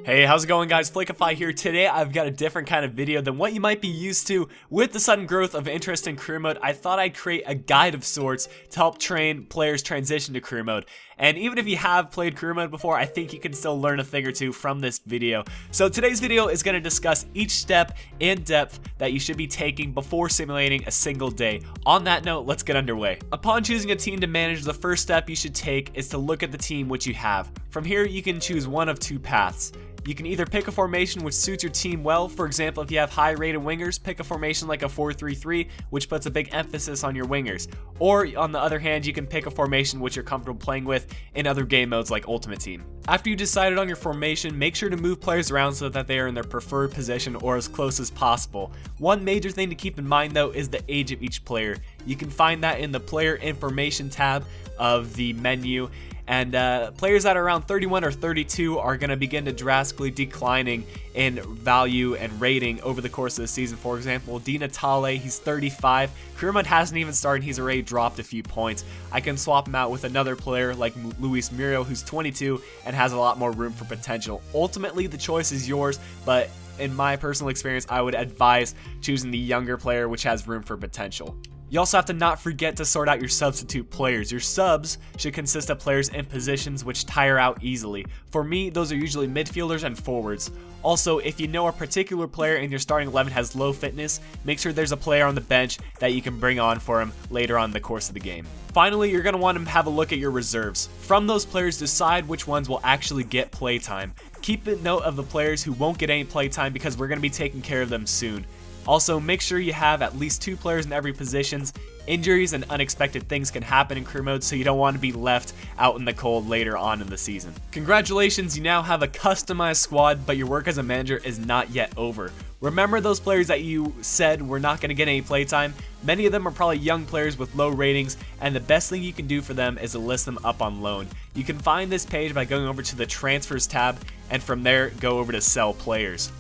Hey, how's it going guys? Flakeify here. Today I've got a different kind of video than what you might be used to. With the sudden growth of interest in career mode, I thought I'd create a guide of sorts to help train players transition to career mode. And even if you have played career mode before, I think you can still learn a thing or two from this video. So today's video is going to discuss each step in depth that you should be taking before simulating a single day. On that note, let's get underway. Upon choosing a team to manage, the first step you should take is to look at the team which you have. From here, you can choose one of two paths. You can either pick a formation which suits your team well. For example, if you have high rated wingers, pick a formation like a 4-3-3, which puts a big emphasis on your wingers. Or on the other hand, you can pick a formation which you're comfortable playing with in other game modes like Ultimate Team. After you decided on your formation, make sure to move players around so that they are in their preferred position or as close as possible. One major thing to keep in mind though is the age of each player. You can find that in the player information tab of the menu. And players that are around 31 or 32 are going to begin to drastically declining in value and rating over the course of the season. For example, Di Natale, he's 35. Career mode hasn't even started, he's already dropped a few points. I can swap him out with another player like Luis Muriel, who's 22 and has a lot more room for potential. Ultimately, the choice is yours, but in my personal experience, I would advise choosing the younger player, which has room for potential. You also have to not forget to sort out your substitute players. Your subs should consist of players in positions which tire out easily. For me, those are usually midfielders and forwards. Also, if you know a particular player in your starting 11 has low fitness, make sure there's a player on the bench that you can bring on for him later on in the course of the game. Finally, you're going to want to have a look at your reserves. From those players, decide which ones will actually get playtime. Keep a note of the players who won't get any playtime because we're going to be taking care of them soon. Also, make sure you have at least 2 players in every position. Injuries and unexpected things can happen in career mode, so you don't want to be left out in the cold later on in the season. Congratulations, you now have a customized squad, but your work as a manager is not yet over. Remember those players that you said were not going to get any playtime? Many of them are probably young players with low ratings, and the best thing you can do for them is to list them up on loan. You can find this page by going over to the transfers tab, and from there go over to sell players.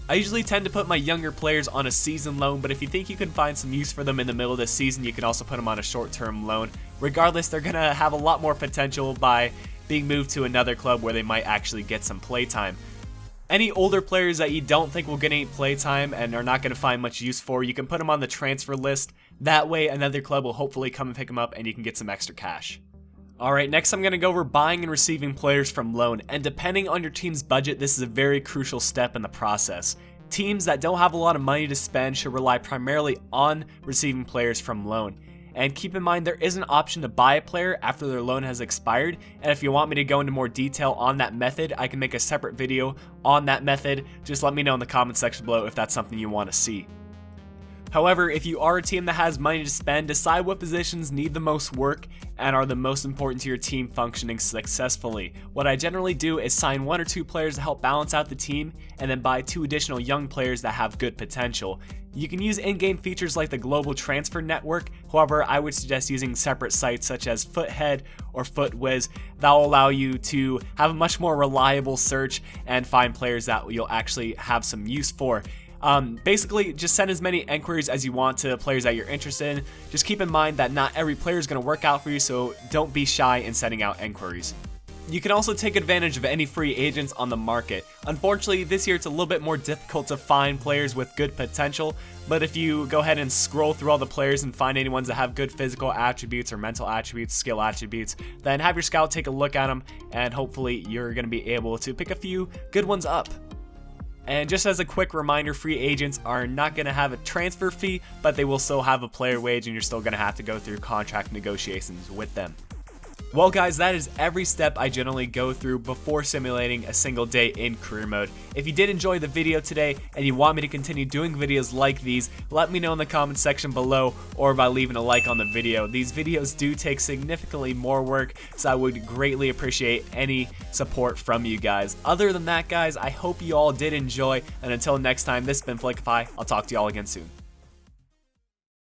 I usually tend to put my younger players on a season loan, but if you think you can find some use for them in the middle of the season, you can also put them on a short-term loan. Regardless, they're going to have a lot more potential by being moved to another club where they might actually get some playtime. Any older players that you don't think will get any playtime and are not going to find much use for, you can put them on the transfer list. That way, another club will hopefully come and pick them up and you can get some extra cash. Alright, next I'm going to go over buying and receiving players from loan, and depending on your team's budget, this is a very crucial step in the process. Teams that don't have a lot of money to spend should rely primarily on receiving players from loan. And keep in mind there is an option to buy a player after their loan has expired, and if you want me to go into more detail on that method, I can make a separate video on that method. Just let me know in the comment section below if that's something you want to see. However, if you are a team that has money to spend, decide what positions need the most work and are the most important to your team functioning successfully. What I generally do is sign 1 or 2 players to help balance out the team and then buy 2 additional young players that have good potential. You can use in-game features like the global transfer network, however I would suggest using separate sites such as Foothead or FootWiz. That will allow you to have a much more reliable search and find players that you'll actually have some use for. Basically, just send as many inquiries as you want to players that you're interested in. Just keep in mind that not every player is going to work out for you, so don't be shy in sending out inquiries. You can also take advantage of any free agents on the market. Unfortunately, this year it's a little bit more difficult to find players with good potential, but if you go ahead and scroll through all the players and find any ones that have good physical attributes or mental attributes, skill attributes, then have your scout take a look at them, and hopefully you're going to be able to pick a few good ones up. And just as a quick reminder, free agents are not going to have a transfer fee, but they will still have a player wage, and you're still going to have to go through contract negotiations with them. Well guys, that is every step I generally go through before simulating a single day in career mode. If you did enjoy the video today and you want me to continue doing videos like these, let me know in the comment section below or by leaving a like on the video. These videos do take significantly more work, so I would greatly appreciate any support from you guys. Other than that guys, I hope you all did enjoy, and until next time, this has been Flakeify. I'll talk to you all again soon.